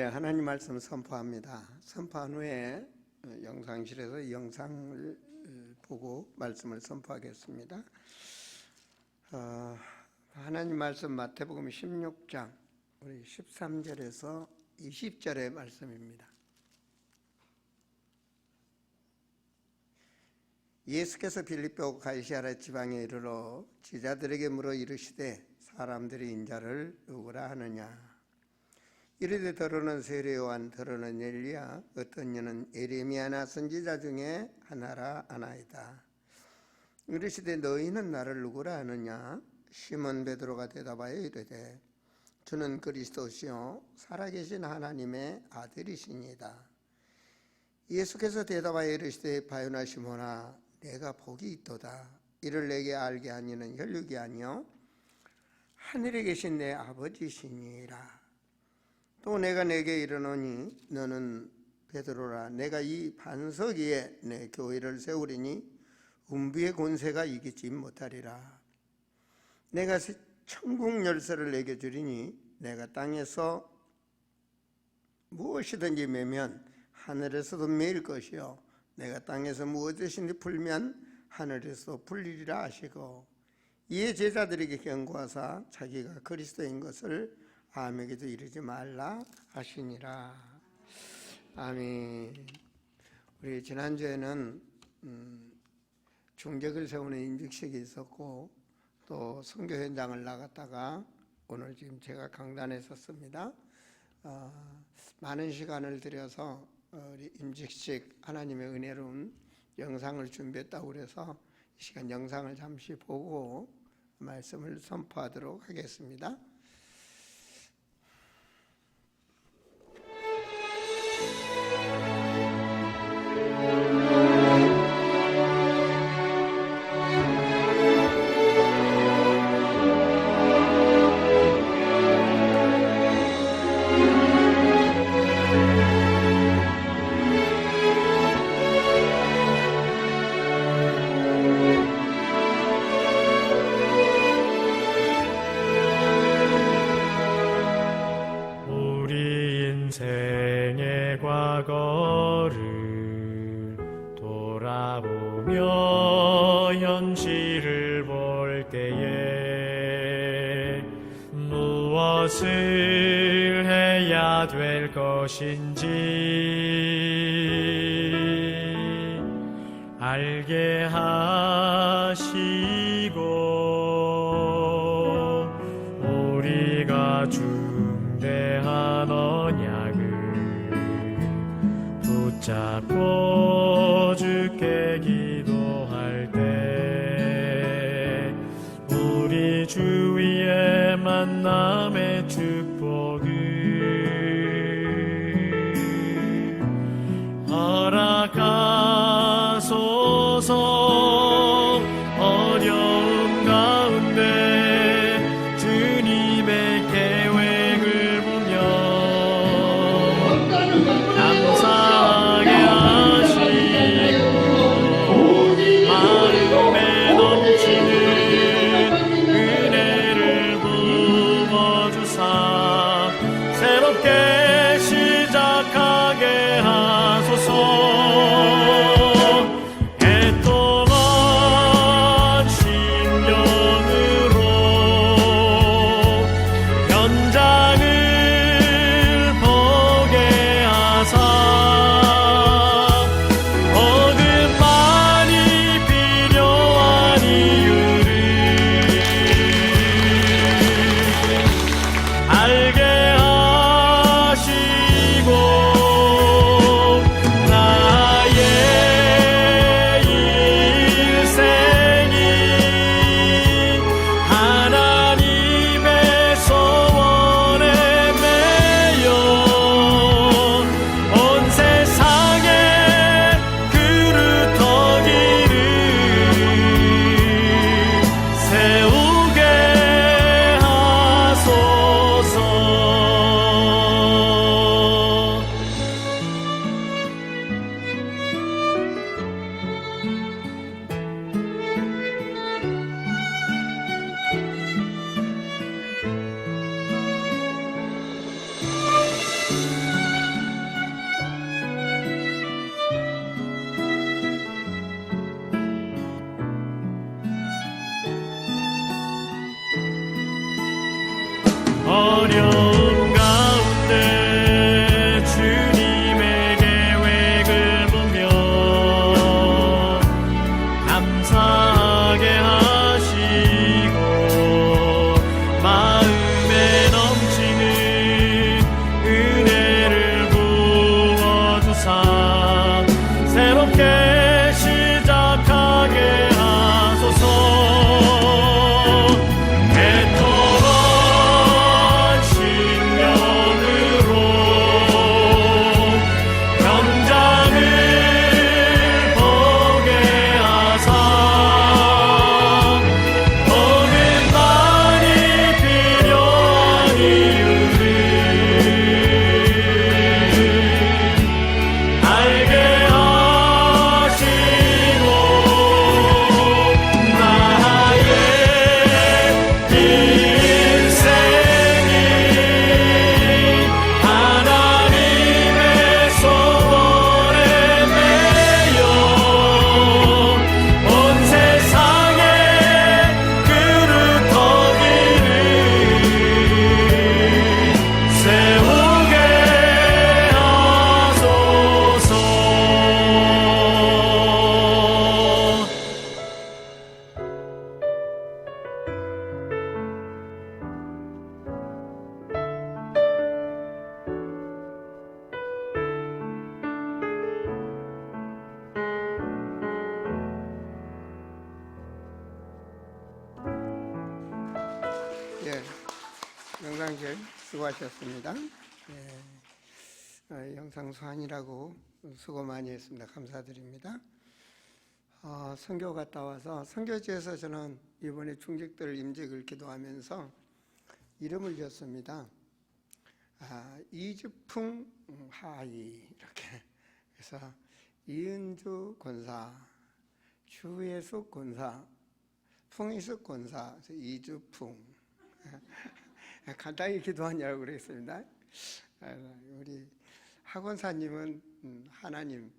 하나님 말씀 선포합니다. 선포한 후에 영상실에서 이 영상을 보고 말씀을 선포하겠습니다. 하나님 말씀 마태복음 16장 우리 13절에서 20절의 말씀입니다. 예수께서 빌립보 가이사랴 지방에 이르러 제자들에게 물어 이르시되 사람들이 인자를 누구라 하느냐. 이르되 더러는 세례 요한, 더러는 엘리야, 어떤 이는 예레미야나 선지자 중에 하나라 하나이다. 이르시되 너희는 나를 누구라 하느냐. 시몬 베드로가 대답하여 이르되 주는 그리스도시요 살아계신 하나님의 아들이시니이다. 예수께서 대답하여 이르시되 바요나 시몬아 내가 복이 있도다. 이를 내게 알게 한 이는 혈육이 아니요 하늘에 계신 내 아버지시니라. 또 내가 내게 이르노니 너는 베드로라. 내가 이 반석 위에 내 교회를 세우리니 음부의 권세가 이기지 못하리라. 내가 천국 열쇠를 내게 주리니 내가 땅에서 무엇이든지 매면 하늘에서도 매일 것이요 내가 땅에서 무엇이든지 풀면 하늘에서 풀리리라 하시고, 이에 제자들에게 경고하사 자기가 그리스도인 것을 아무에게도 이르지 말라 하시니라. 아멘. 우리 지난주에는 중적을 세우는 인직식이 있었고 또 선교 현장을 나갔다가 오늘 지금 제가 강단에 섰습니다. 많은 시간을 들여서 우리 임직식 하나님의 은혜로운 영상을 준비했다고 그래서 이 시간 영상을 잠시 보고 말씀을 선포하도록 하겠습니다. 현실을 볼 때에 무엇을 해야 될 것인지 알게 하시고 우리가 중대한 언약을 붙잡고 주께 기도할 때 우리 주위의 만남의 축복을 허락하소서. 어려움 가운데 주님의 계획을 보며 감사하게 하시고 마음에 넘치는 은혜를 부어주사 수고하셨습니다. 영상 소환이라고 수고 많이 했습니다. 감사드립니다. 선교 갔다 와서 선교지에서 저는 이번에 중직들 임직을 기도하면서 이름을 지었습니다. 이주풍 하이 이렇게. 그래서 이은주 권사, 주예숙 권사, 풍이숙 권사, 이주풍. 간단히 기도하냐고 그랬습니다. 우리 학원사님은 하나님,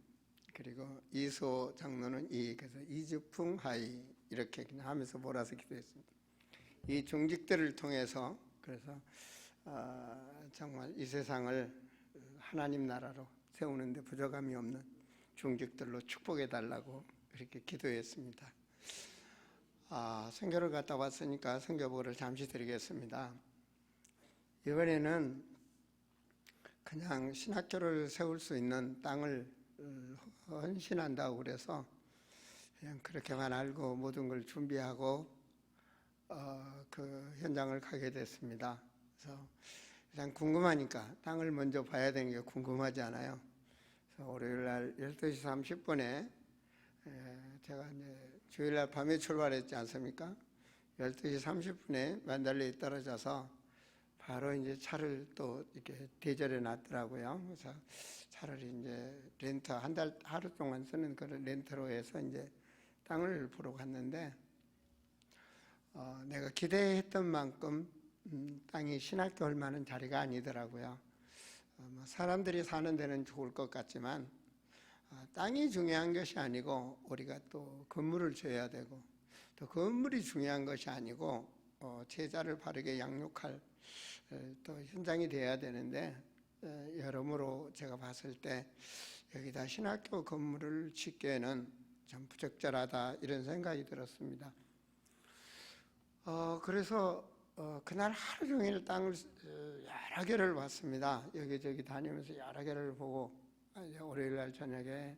그리고 이소 장로는 그래서 이주풍 하이 이렇게 그냥 하면서 몰아서 기도했습니다. 이 중직들을 통해서 그래서 정말 이 세상을 하나님 나라로 세우는데 부족함이 없는 중직들로 축복해 달라고 이렇게 기도했습니다. 선교를 갔다 왔으니까 선교복을 잠시 드리겠습니다. 이번에는 그냥 신학교를 세울 수 있는 땅을 헌신한다고 그래서 그냥 그렇게만 알고 모든 걸 준비하고 그 현장을 가게 됐습니다. 그래서 그냥 궁금하니까 땅을 먼저 봐야 되는 게 궁금하지 않아요. 그래서 월요일날 12시 30분에 제가 이제 주일날 밤에 출발했지 않습니까? 12시 30분에 만달레에 떨어져서 바로 이제 차를 또 이렇게 대절해 놨더라고요. 그래서 차를 이제 렌터 하루 동안 쓰는 그런 렌터로 해서 이제 땅을 보러 갔는데 내가 기대했던 만큼 땅이 신학교 할 만한 자리가 아니더라고요. 사람들이 사는 데는 좋을 것 같지만 땅이 중요한 것이 아니고 우리가 또 건물을 줘야 되고 또 건물이 중요한 것이 아니고 제자를 바르게 양육할 또 현장이 돼야 되는데 여러모로 제가 봤을 때 여기다 신학교 건물을 짓기에는 좀 부적절하다 이런 생각이 들었습니다. 그래서 그날 하루 종일 땅을 여러 개를 봤습니다. 여기저기 다니면서 여러 개를 보고 월요일날 저녁에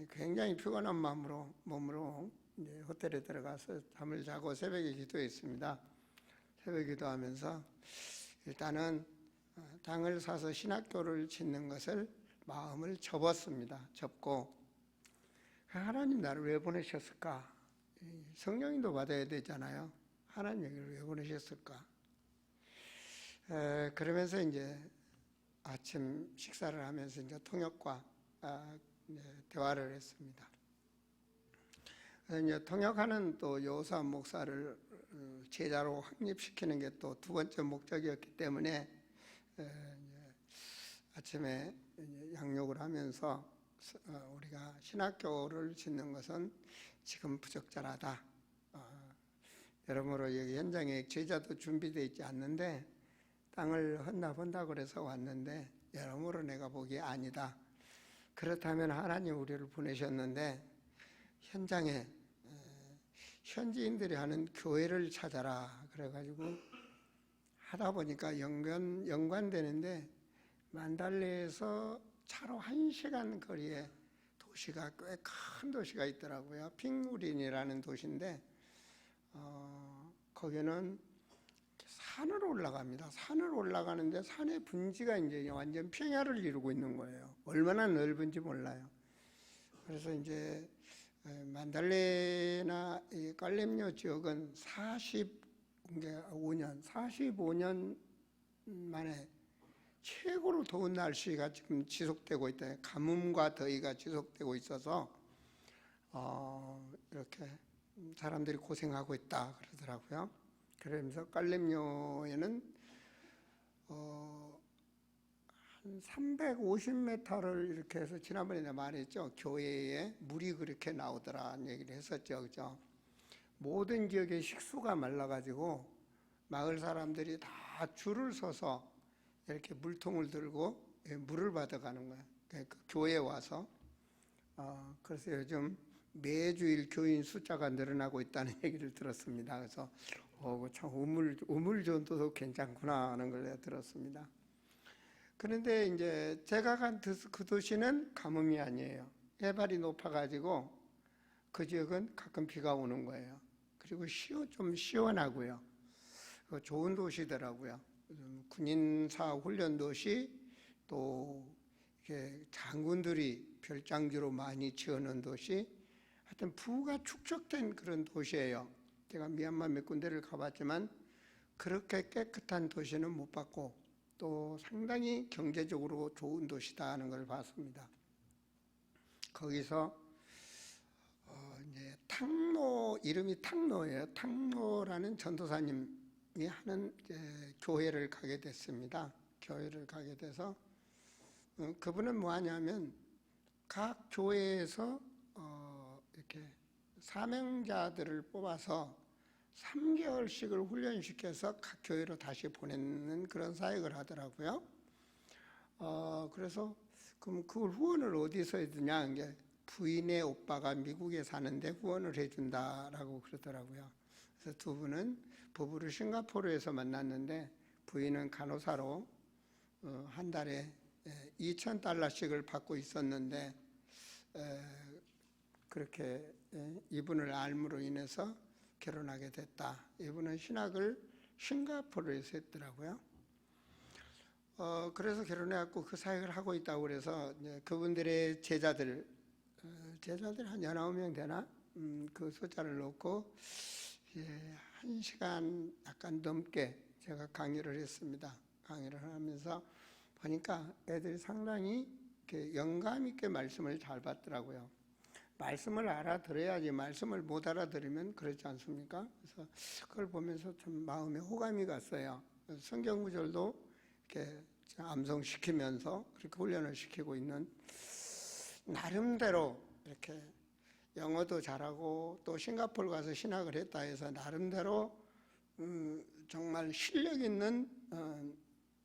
굉장히 피곤한 몸으로 이제 호텔에 들어가서 잠을 자고 새벽에 기도했습니다. 새벽 기도하면서 일단은 땅을 사서 신학교를 짓는 것을 마음을 접었습니다. 접고 하나님 나를 왜 보내셨을까? 성령님도 받아야 되잖아요. 하나님 여기를 왜 보내셨을까? 그러면서 이제 아침 식사를 하면서 이제 통역과 대화를 했습니다. 그래서 이제 통역하는 또 여호사 목사를 제자로 확립시키는 게 또 두 번째 목적이었기 때문에 아침에 양육을 하면서 우리가 신학교를 짓는 것은 지금 부적절하다. 여러모로 여기 현장에 제자도 준비되어 있지 않는데 땅을 헛나 본다 그래서 왔는데 여러모로 내가 보기에 아니다. 그렇다면 하나님 우리를 보내셨는데 현장에 현지인들이 하는 교회를 찾아라 그래가지고 하다 보니까 연관되는데 만달레에서 차로 1시간 거리에 도시가 꽤 큰 도시가 있더라고요. 핑우린이라는 도시인데 거기는 산으로 올라갑니다. 산을 올라가는데 산의 분지가 이제 완전 평야를 이루고 있는 거예요. 얼마나 넓은지 몰라요. 그래서 이제 만달레나 이 깔렘뇨 지역은 45년 만에 최고로 더운 날씨가 지금 지속되고 있다. 가뭄과 더위가 지속되고 있어서 이렇게 사람들이 고생하고 있다 그러더라고요. 그러면서 깔렘뇨에는 한 350m를 이렇게 해서 지난번에 내가 말했죠. 교회에 물이 그렇게 나오더라는 얘기를 했었죠. 그죠? 모든 지역의 식수가 말라가지고 마을 사람들이 다 줄을 서서 이렇게 물통을 들고 물을 받아가는 거예요. 그 교회에 와서. 그래서 요즘 매주일 교인 숫자가 늘어나고 있다는 얘기를 들었습니다. 그래서 참 우물 전도도 괜찮구나 하는 걸 들었습니다. 그런데 이제 제가 간 그 도시는 가뭄이 아니에요. 해발이 높아가지고 그 지역은 가끔 비가 오는 거예요. 그리고 좀 시원하고요. 좋은 도시더라고요. 군인사 훈련도시, 또 이렇게 장군들이 별장지로 많이 지어놓은 도시, 하여튼 부가 축적된 그런 도시예요. 제가 미얀마 몇 군데를 가봤지만 그렇게 깨끗한 도시는 못 봤고 또 상당히 경제적으로 좋은 도시다 하는 걸 봤습니다. 거기서 이제 탕로, 이름이 탕로예요. 탕로라는 전도사님이 하는 교회를 가게 됐습니다. 교회를 가게 돼서 그분은 뭐 하냐면 각 교회에서 이렇게 사명자들을 뽑아서 3개월씩을 훈련시켜서 각 교회로 다시 보내는 그런 사역을 하더라고요. 그래서 그럼 그 후원을 어디서 해주냐? 이게 부인의 오빠가 미국에 사는데 후원을 해준다라고 그러더라고요. 그래서 두 분은 부부를 싱가포르에서 만났는데 부인은 간호사로 한 달에 $2,000씩을 받고 있었는데 그렇게 이분을 알므로 인해서 결혼하게 됐다. 이분은 신학을 싱가포르에서 했더라고요. 그래서 결혼해갖고 그 사역을 하고 있다고 그래서 그분들의 제자들 한 19명 되나? 그 숫자를 놓고 1시간 약간 넘게 제가 강의를 했습니다. 강의를 하면서 보니까 애들이 상당히 이렇게 영감 있게 말씀을 잘 받더라고요. 말씀을 알아들어야지 말씀을 못 알아들으면 그렇지 않습니까? 그래서 그걸 보면서 좀 마음에 호감이 갔어요. 성경 구절도 이렇게 암송시키면서 그렇게 훈련을 시키고 있는, 나름대로 이렇게 영어도 잘하고 또 싱가포르 가서 신학을 했다 해서 나름대로 정말 실력 있는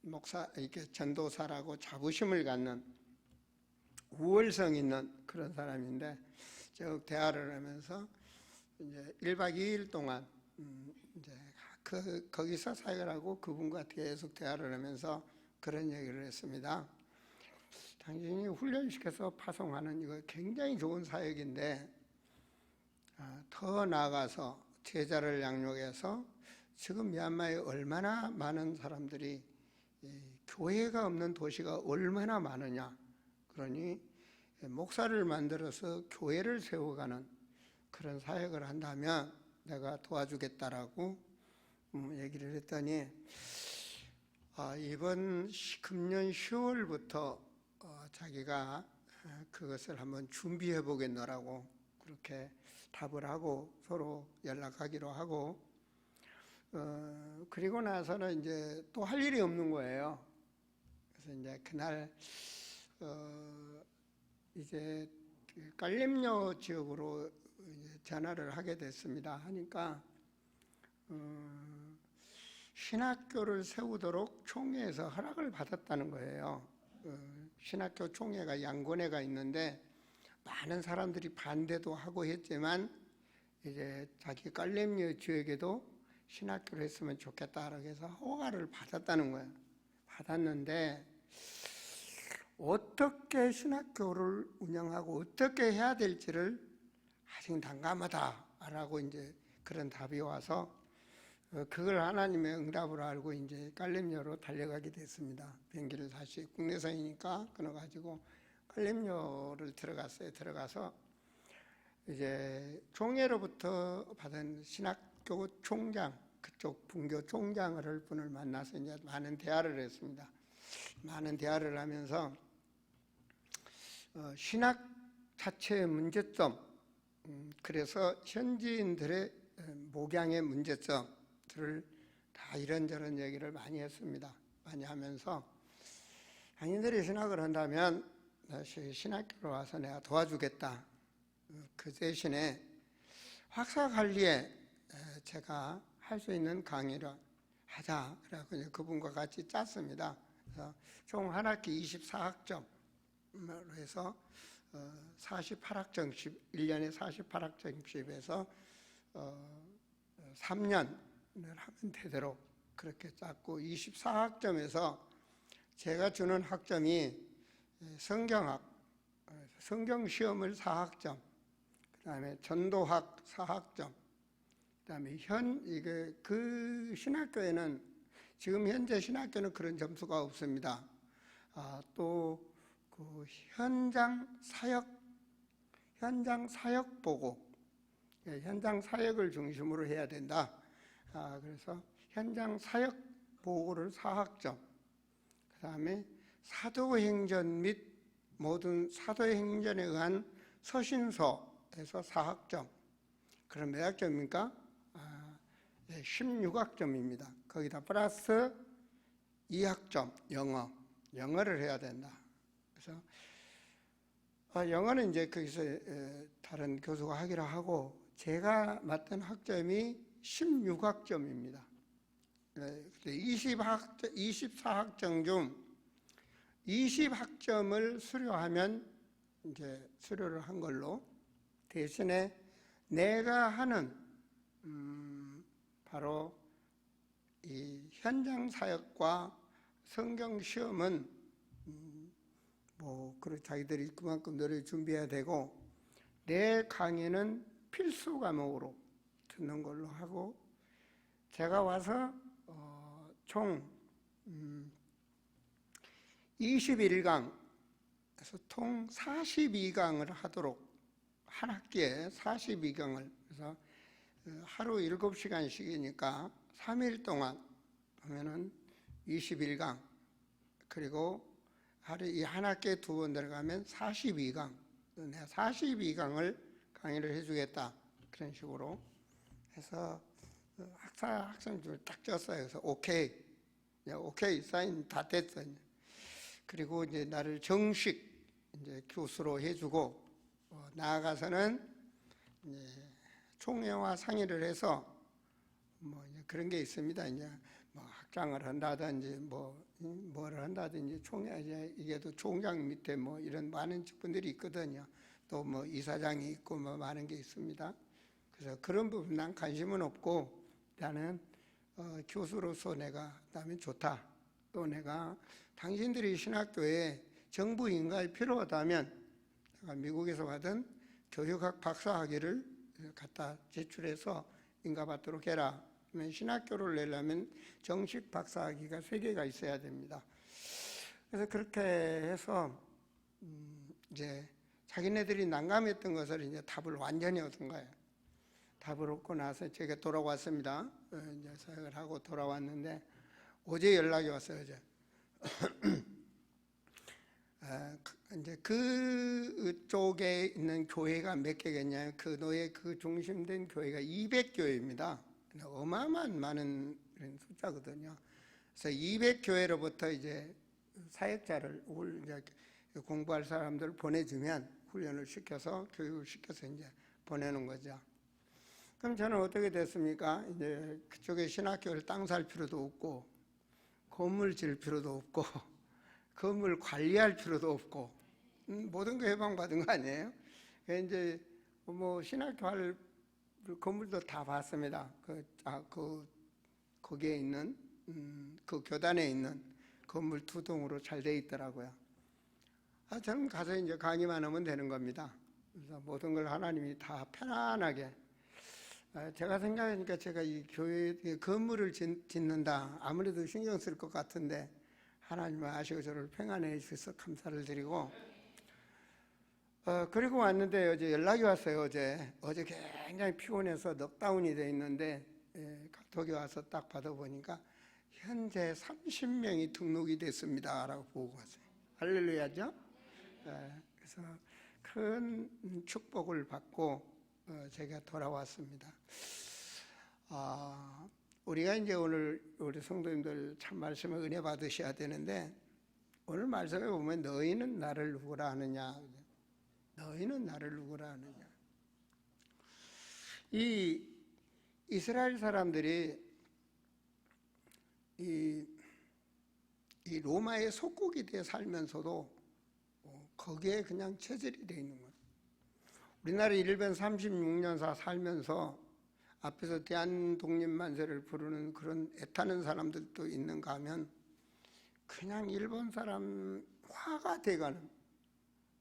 목사, 이렇게 전도사라고 자부심을 갖는 우월성 있는 그런 사람인데 쭉 대화를 하면서 이제 1박 2일 동안 이제 거기서 사역을 하고 그분과 계속 대화를 하면서 그런 얘기를 했습니다. 당신이 훈련시켜서 파송하는 이거 굉장히 좋은 사역인데 더 나아가서 제자를 양육해서 지금 미얀마에 얼마나 많은 사람들이 교회가 없는 도시가 얼마나 많으냐. 그러니 목사를 만들어서 교회를 세워가는 그런 사역을 한다면 내가 도와주겠다라고 얘기를 했더니 이번 금년 10월부터 자기가 그것을 한번 준비해 보겠노라고 그렇게 답을 하고 서로 연락하기로 하고 그리고 나서는 이제 또 할 일이 없는 거예요. 그래서 이제 그날 이제 깔림료 지역으로 이제 전화를 하게 됐습니다. 하니까 신학교를 세우도록 총회에서 허락을 받았다는 거예요. 신학교 총회가 양곤회가 있는데 많은 사람들이 반대도 하고 했지만 이제 자기 깔림료 지역에도 신학교를 했으면 좋겠다라고 해서 허가를 받았다는 거예요. 받았는데 어떻게 신학교를 운영하고 어떻게 해야 될지를 아직 난감하다라고 이제 그런 답이 와서 그걸 하나님의 응답으로 알고 이제 깔림료로 달려가게 됐습니다. 비행기를 다시 국내선이니까 끊어가지고 깔림료를 들어갔어요. 들어가서 이제 총회로부터 받은 신학교 총장, 그쪽 분교 총장을 분을 만나서 이제 많은 대화를 했습니다. 많은 대화를 하면서 신학 자체의 문제점, 그래서 현지인들의 목양의 문제점들을 다 이런저런 얘기를 많이 했습니다. 많이 하면서 당신들이 신학을 한다면 다시 신학교로 와서 내가 도와주겠다. 그 대신에 학사 관리에 제가 할 수 있는 강의를 하자. 그래서 그분과 같이 짰습니다. 그래서 총 한 학기 24학점으로 해서 48학점씩, 1년에 48학점씩에서 3년을 하면 되도록 그렇게 짰고 24학점에서 제가 주는 학점이 성경학, 성경시험을 4학점, 그 다음에 전도학 4학점, 그 다음에 그 신학교에는 지금 현재 신학교는 그런 점수가 없습니다. 또 그 현장 사역 보고, 현장 사역을 중심으로 해야 된다. 그래서 현장 사역 보고를 4학점, 그 다음에 사도행전 및 모든 사도행전에 의한 서신서에서 4학점. 그럼 몇 학점입니까? 16학점입니다. 거기다 플러스 2학점 영어를 해야 된다. 그래서 영어는 이제 거기서 다른 교수가 하기로 하고, 제가 맡은 학점이 16학점입니다. 24학점 중 20학점을 수료하면 이제 수료를 한 걸로, 대신에 내가 하는 바로 이 현장 사역과 성경 시험은 자기들이 그만큼 노래 준비해야 되고, 내 강의는 필수 과목으로 듣는 걸로 하고, 제가 와서 총 21강에서 총 42강을 하도록, 한 학기에 42강을, 그래서 하루 7시간씩이니까 3일 동안 하면은 21강, 그리고 하루 이 한 학기에 2번 들어가면 42강, 내가 42강을 강의를 해주겠다, 그런 식으로 해서 학생들을 딱 쪘어요. 그래서 오케이 사인 다 됐어. 그리고 이제 나를 정식 이제 교수로 해주고, 나아가서는 이제 총회와 상의를 해서 이제 그런 게 있습니다. 이제 학장을 한다든지 뭐를 한다든지 총회, 이게 또 총장 밑에 이런 많은 직분들이 있거든요. 또 이사장이 있고 많은 게 있습니다. 그래서 그런 부분 난 관심은 없고, 나는 교수로서 내가 그다음에 좋다. 또 내가 당신들이 신학교에 정부 인가에 필요하다면 내가 미국에서 받은 교육학 박사학위를 갖다 제출해서 인가받도록 해라. 신학교를 내려면 정식 박사학위가 3개가 있어야 됩니다. 그래서 그렇게 해서 이제 자기네들이 난감했던 것을 이제 답을 완전히 얻은 거예요. 답을 얻고 나서 제가 돌아왔습니다. 이제 사역을 하고 돌아왔는데 어제 연락이 왔어요. 어제. 이제 그쪽에 있는 교회가 몇 개겠냐면, 그 노예 그 중심된 교회가 200교회입니다. 어마어마한 많은 숫자거든요. 그래서 200교회로부터 이제 사역자를 이제 공부할 사람들 보내주면 훈련을 시켜서 교육을 시켜서 이제 보내는 거죠. 그럼 저는 어떻게 됐습니까? 이제 그쪽에 신학교를 땅 살 필요도 없고, 건물 질 필요도 없고, 건물 관리할 필요도 없고, 모든 거 해방받은 거 아니에요? 이제 신학교 할 건물도 다 봤습니다. 거기에 있는 그 교단에 있는 건물 2동으로 잘 돼 있더라고요. 저는 가서 이제 강의만 하면 되는 겁니다. 그래서 모든 걸 하나님이 다 편안하게. 제가 생각하니까 제가 이 교회 건물을 짓는다 아무래도 신경 쓸 것 같은데, 하나님은 아시고 저를 평안해 주셔서 감사를 드리고, 그리고 왔는데 어제 연락이 왔어요. 어제 굉장히 피곤해서 넉다운이 돼 있는데, 카톡이 와서 딱 받아보니까 현재 30명이 등록이 됐습니다 라고 보고 왔어요. 할렐루야죠. 그래서 큰 축복을 받고 제가 돌아왔습니다. 우리가 이제 오늘 우리 성도님들 참 말씀을 은혜 받으셔야 되는데, 오늘 말씀에 보면 너희는 나를 누구라 하느냐, 너희는 나를 누구라 하느냐. 이 이스라엘 사람들이 이 로마의 속국이 되어 살면서도 거기에 그냥 체질이 되어 있는 거예요. 우리나라 일본 36년사 살면서 앞에서 대한독립만세를 부르는 그런 애타는 사람들도 있는가 하면 그냥 일본 사람 화가 돼가는,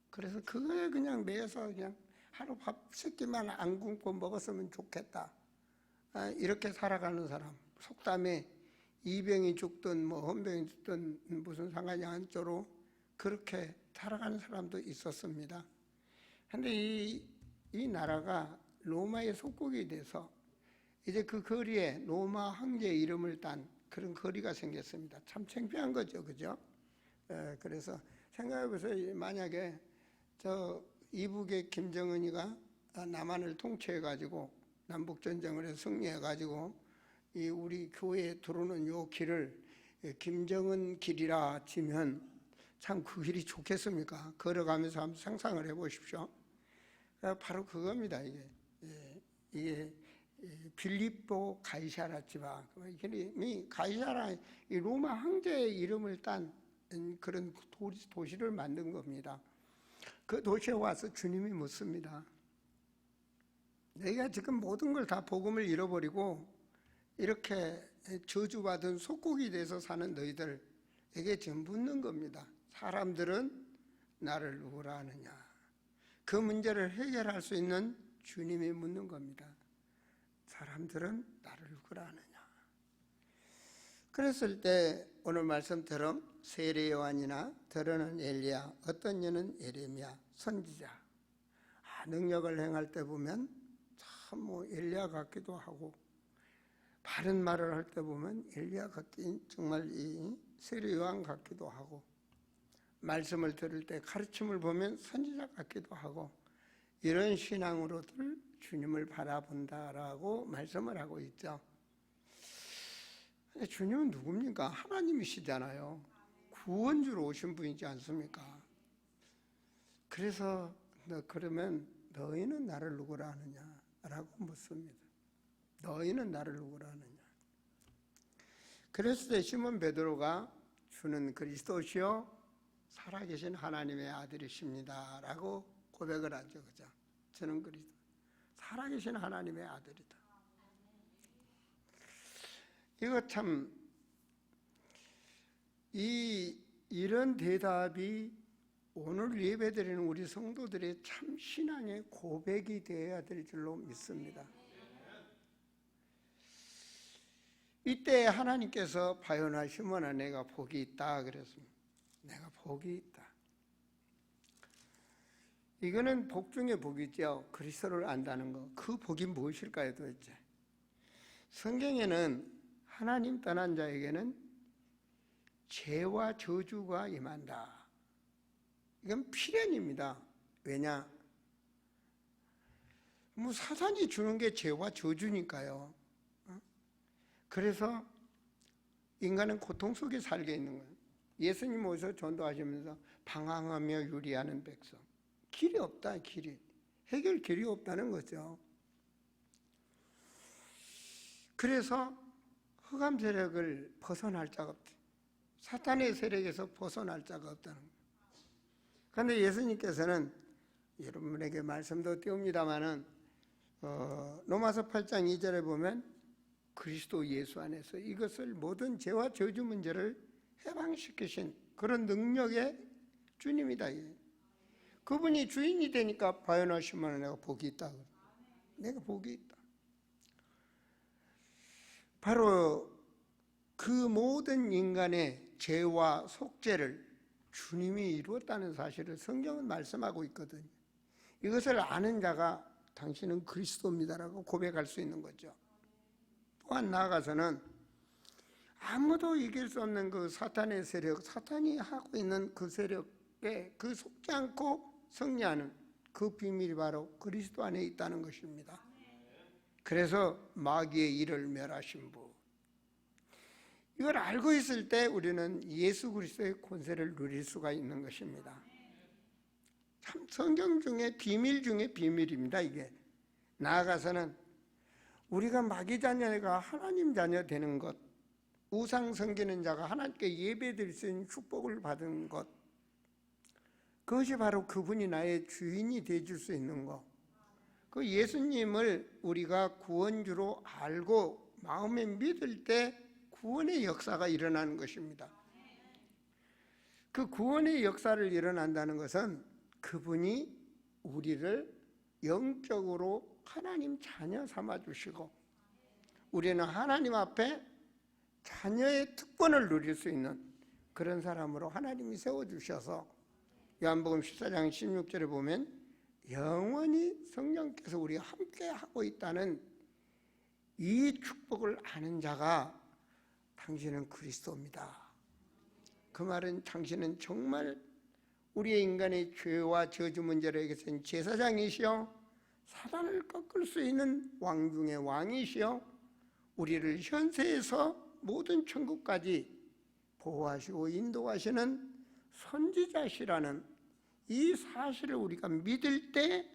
그래서 그거에 그냥 매여서 그냥 하루 밥 3끼만 안 굶고 먹었으면 좋겠다, 이렇게 살아가는 사람, 속담에 이병이 죽든 뭐 헌병이 죽든 무슨 상관이 않도록 그렇게 살아가는 사람도 있었습니다. 그런데 이 나라가 로마의 속국이 돼서 이제 그 거리에 로마 황제의 이름을 딴 그런 거리가 생겼습니다. 참 창피한 거죠, 그죠? 그래서 생각해보세요. 만약에 저 이북의 김정은이가 남한을 통치해가지고 남북전쟁을 해서 승리해가지고 이 우리 교회에 들어오는 요 길을 김정은 길이라 치면 참 그 길이 좋겠습니까? 걸어가면서 한번 상상을 해보십시오. 바로 그겁니다. 이게 빌립보 가이사라 지방, 이 가이사라 이 로마 황제의 이름을 딴 그런 도시를 만든 겁니다. 그 도시에 와서 주님이 묻습니다. 내가 지금 모든 걸 다 복음을 잃어버리고 이렇게 저주받은 속국이 돼서 사는 너희들에게 지금 묻는 겁니다. 사람들은 나를 누구라 하느냐? 그 문제를 해결할 수 있는 주님이 묻는 겁니다. 사람들은 나를 누구라 하느냐? 그랬을 때 오늘 말씀처럼 세례 요한이나 더러는 엘리야, 어떤 이는 예레미야 선지자, 능력을 행할 때 보면 참 뭐 엘리야 같기도 하고, 바른 말을 할 때 보면 엘리야 같긴 정말 이 세례 요한 같기도 하고, 말씀을 들을 때 가르침을 보면 선지자 같기도 하고, 이런 신앙으로들 주님을 바라본다라고 말씀을 하고 있죠. 주님은 누굽니까? 하나님이시잖아요. 구원주로 오신 분이지 않습니까? 그래서 그러면 너희는 나를 누구라 하느냐? 라고 묻습니다. 너희는 나를 누구라 하느냐? 그랬을 때 시몬 베드로가 주는 그리스도시요 살아계신 하나님의 아들이십니다 라고 고백을 하죠. 그죠? 저는 그리스도 살아계신 하나님의 아들이다. 이거 참 이런 대답이 오늘 예배드리는 우리 성도들의 참 신앙의 고백이 되어야 될 줄로 믿습니다. 이때 하나님께서 바요나 시몬아 내가 복이 있다 그랬습니다. 내가 복이 있다. 이거는 복 중에 복이죠. 그리스도를 안다는 거. 그 복이 무엇일까요 도대체? 성경에는 하나님 떠난 자에게는 죄와 저주가 임한다. 이건 필연입니다. 왜냐? 뭐 사탄이 주는 게 죄와 저주니까요. 그래서 인간은 고통 속에 살게 있는 거예요. 예수님 오셔서 전도하시면서 방황하며 유리하는 백성. 길이 없다, 길이. 해결 길이 없다는 거죠. 그래서 흑암 세력을 벗어날 자가 없다. 사탄의 세력에서 벗어날 자가 없다는 거예요. 그런데 예수님께서는 여러분에게 말씀도 띄웁니다마는 로마서 8장 2절에 보면 그리스도 예수 안에서 이것을 모든 죄와 저주 문제를 해방시키신 그런 능력의 주님이다. 그분이 주인이 되니까 바요나 시몬아 내가 복이 있다. 내가 복이 있다. 바로 그 모든 인간의 죄와 속죄를 주님이 이루었다는 사실을 성경은 말씀하고 있거든요. 이것을 아는 자가 당신은 그리스도입니다라고 고백할 수 있는 거죠. 또한 나아가서는 아무도 이길 수 없는 그 사탄의 세력, 사탄이 하고 있는 그 세력에 그 속지 않고 승리하는 그 비밀이 바로 그리스도 안에 있다는 것입니다. 그래서 마귀의 일을 멸하신 분. 이걸 알고 있을 때 우리는 예수 그리스도의 권세를 누릴 수가 있는 것입니다. 참 성경 중에 비밀 중에 비밀입니다. 이게 나아가서는 우리가 마귀 자녀가 하나님 자녀 되는 것, 우상 섬기는 자가 하나님께 예배드릴 수 있는 축복을 받은 것, 그것이 바로 그분이 나의 주인이 되어줄 수 있는 것. 그 예수님을 우리가 구원주로 알고 마음에 믿을 때 구원의 역사가 일어나는 것입니다. 그 구원의 역사를 일어난다는 것은 그분이 우리를 영적으로 하나님 자녀 삼아 주시고 우리는 하나님 앞에 자녀의 특권을 누릴 수 있는 그런 사람으로 하나님이 세워주셔서 요한복음 14장 16절에 보면 영원히 성령께서 우리와 함께 하고 있다는 이 축복을 아는 자가 당신은 그리스도입니다. 그 말은 당신은 정말 우리의 인간의 죄와 저주 문제를 해결하신 제사장이시여 사단을 꺾을 수 있는 왕 중의 왕이시여 우리를 현세에서 모든 천국까지 보호하시고 인도하시는 선지자시라는 이 사실을 우리가 믿을 때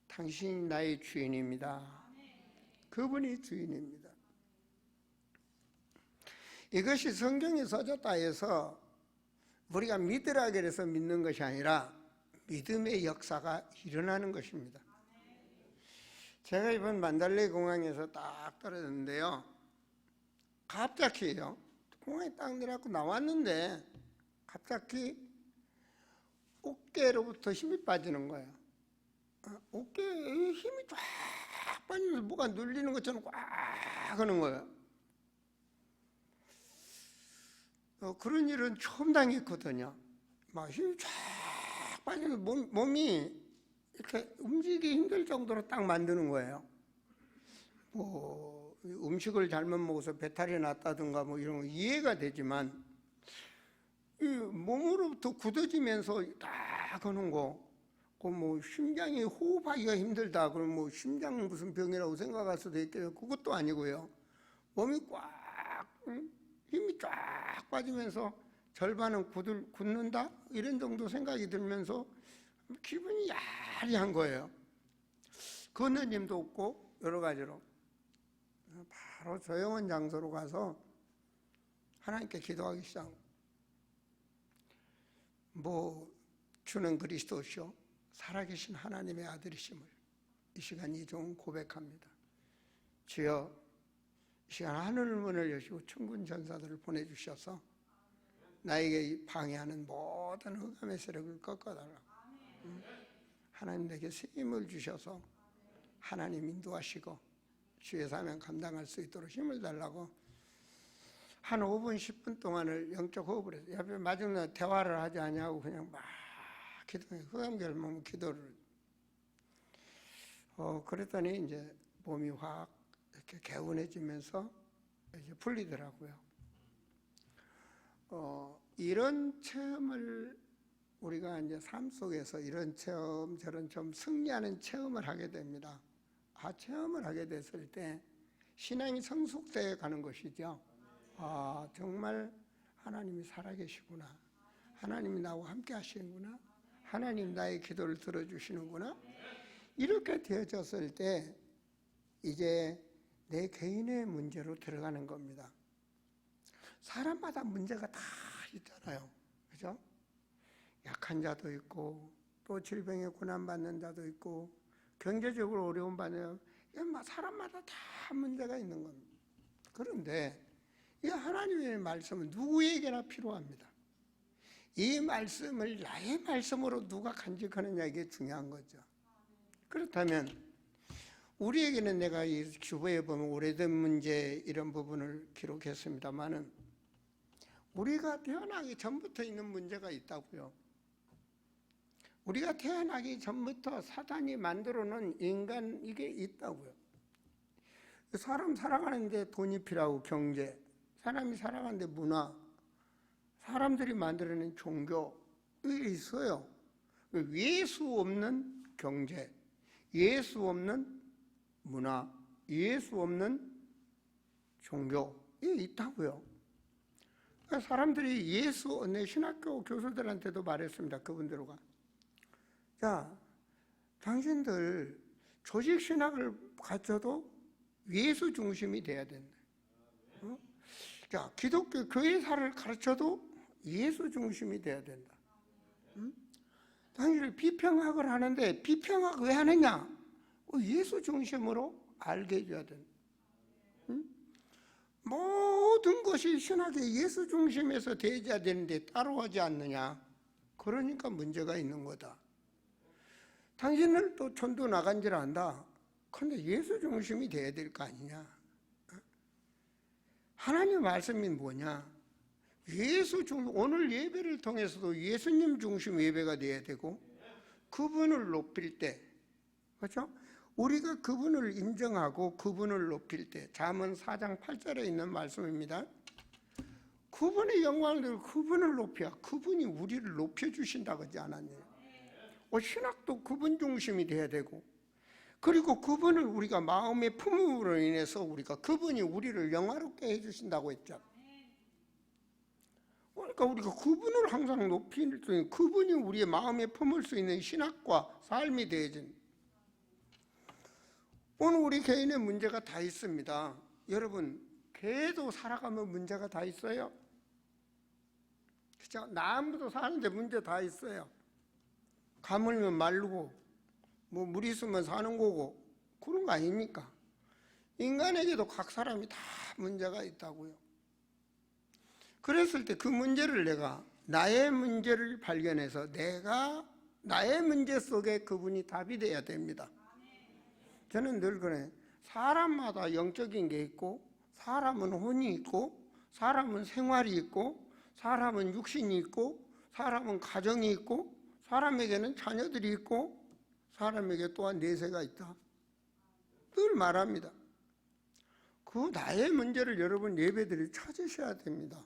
당신이 나의 주인입니다. 그분이 주인입니다. 이것이 성경에 써졌다 해서 우리가 믿으라 그래서 믿는 것이 아니라 믿음의 역사가 일어나는 것입니다. 제가 이번 만달레 공항에서 딱 떨어졌는데요. 갑자기요. 공항에 딱 내려갖고 나왔는데 갑자기 어깨로부터 힘이 빠지는 거예요. 어깨에 힘이 쫙 빠지면서 뭐가 눌리는 것처럼 꽉 하는 거예요. 그런 일은 처음 당했거든요. 막 힘이 쫙 빠지면서 몸이 이렇게 움직이기 힘들 정도로 딱 만드는 거예요. 뭐 음식을 잘못 먹어서 배탈이 났다든가 뭐 이런 거 이해가 되지만 이 몸으로부터 굳어지면서 딱 하는 거, 그 뭐 심장이 호흡하기가 힘들다 그러면 뭐 심장 무슨 병이라고 생각할 수도 있겠죠. 그것도 아니고요. 몸이 꽉 힘이 쫙 빠지면서 절반은 굳는다 이런 정도 생각이 들면서 기분이 야리한 거예요. 건너님도 없고 여러 가지로 바로 조용한 장소로 가서 하나님께 기도하기 시작. 뭐 주는 그리스도시요 살아계신 하나님의 아들이심을 이 시간 이 종 고백합니다. 주여 이 시간 하늘 문을 여시고 천군 전사들을 보내주셔서 나에게 방해하는 모든 흑암의 세력을 꺾어달라. 하나님 내게 새 힘을 주셔서 하나님 인도하시고 주의 사명 감당할 수 있도록 힘을 달라고 한 5분 10분 동안을 영적 호흡을 해서 옆에 마지막에 대화를 하지 않냐고 그냥 막 기도해. 흑암결몽 기도를 그랬더니 이제 몸이 확 이렇게 개운해지면서 이제 풀리더라고요. 이런 체험을 우리가 이제 삶 속에서 이런 체험, 저런 좀 승리하는 체험을 하게 됩니다. 체험을 하게 됐을 때 신앙이 성숙되어 가는 것이죠. 정말 하나님이 살아계시구나. 하나님이 나와 함께 하시는구나. 하나님 나의 기도를 들어주시는구나. 이렇게 되어졌을 때 이제 내 개인의 문제로 들어가는 겁니다. 사람마다 문제가 다 있잖아요. 그죠? 약한 자도 있고 또 질병에 고난받는 자도 있고 경제적으로 어려움 받는 사람마다 다 문제가 있는 겁니다. 그런데 이 하나님의 말씀은 누구에게나 필요합니다. 이 말씀을 나의 말씀으로 누가 간직하느냐 이게 중요한 거죠. 그렇다면 우리에게는 내가 이 주보에 보면 오래된 문제 이런 부분을 기록했습니다만은 우리가 태어나기 전부터 있는 문제가 있다고요. 우리가 태어나기 전부터 사단이 만들어 놓은 인간 이게 있다고요. 사람 살아가는데 돈이 필요하고 경제, 사람이 살아가는데 문화, 사람들이 만들어낸 종교 이게 있어요. 예수 없는 경제, 예수 없는 문화, 예수 없는 종교 이게 있다고요. 사람들이 내 신학교 교수들한테도 말했습니다. 그분들과 자, 당신들 조직신학을 가져도 예수 중심이 돼야 된다. 자, 기독교 교회사를 가르쳐도 예수 중심이 돼야 된다. 당신들 비평학을 하는데 비평학 왜 하느냐? 예수 중심으로 알게 해줘야 된다. 모든 것이 신학의 예수 중심에서 되어야 되는데 따라오지 않느냐? 그러니까 문제가 있는 거다. 당신은 또 전도 나간 줄 안다. 근데 예수 중심이 돼야 될 거 아니냐? 하나님의 말씀이 뭐냐? 오늘 예배를 통해서도 예수님 중심 예배가 돼야 되고, 그분을 높일 때, 그렇죠? 우리가 그분을 인정하고 그분을 높일 때, 잠언 4장 8절에 있는 말씀입니다. 그분의 영광을 들고 그분을 높여, 그분이 우리를 높여주신다고 하지 않았냐요? 신학도 그분 중심이 돼야 되고, 그리고 그분을 우리가 마음의 품음으로 인해서 우리가 그분이 우리를 영화롭게 해주신다고 했죠. 그러니까 우리가 그분을 항상 높일 수 있는, 그분이 우리의 마음에 품을 수 있는 신학과 삶이 되어진. 오늘 우리 개인의 문제가 다 있습니다. 여러분, 개도 살아가면 문제가 다 있어요. 그렇죠? 나무도 사는데 문제 다 있어요. 가물면 마르고, 물 있으면 사는 거고, 그런 거 아닙니까? 인간에게도 각 사람이 다 문제가 있다고요. 그랬을 때 그 문제를 내가, 나의 문제를 발견해서 내가 나의 문제 속에 그분이 답이 돼야 됩니다. 저는 늘 그래. 사람마다 영적인 게 있고, 사람은 혼이 있고, 사람은 생활이 있고, 사람은 육신이 있고, 사람은 가정이 있고, 사람에게는 자녀들이 있고, 사람에게 또한 내세가 있다. 늘 말합니다. 그 나의 문제를 여러분 예배들이 찾으셔야 됩니다.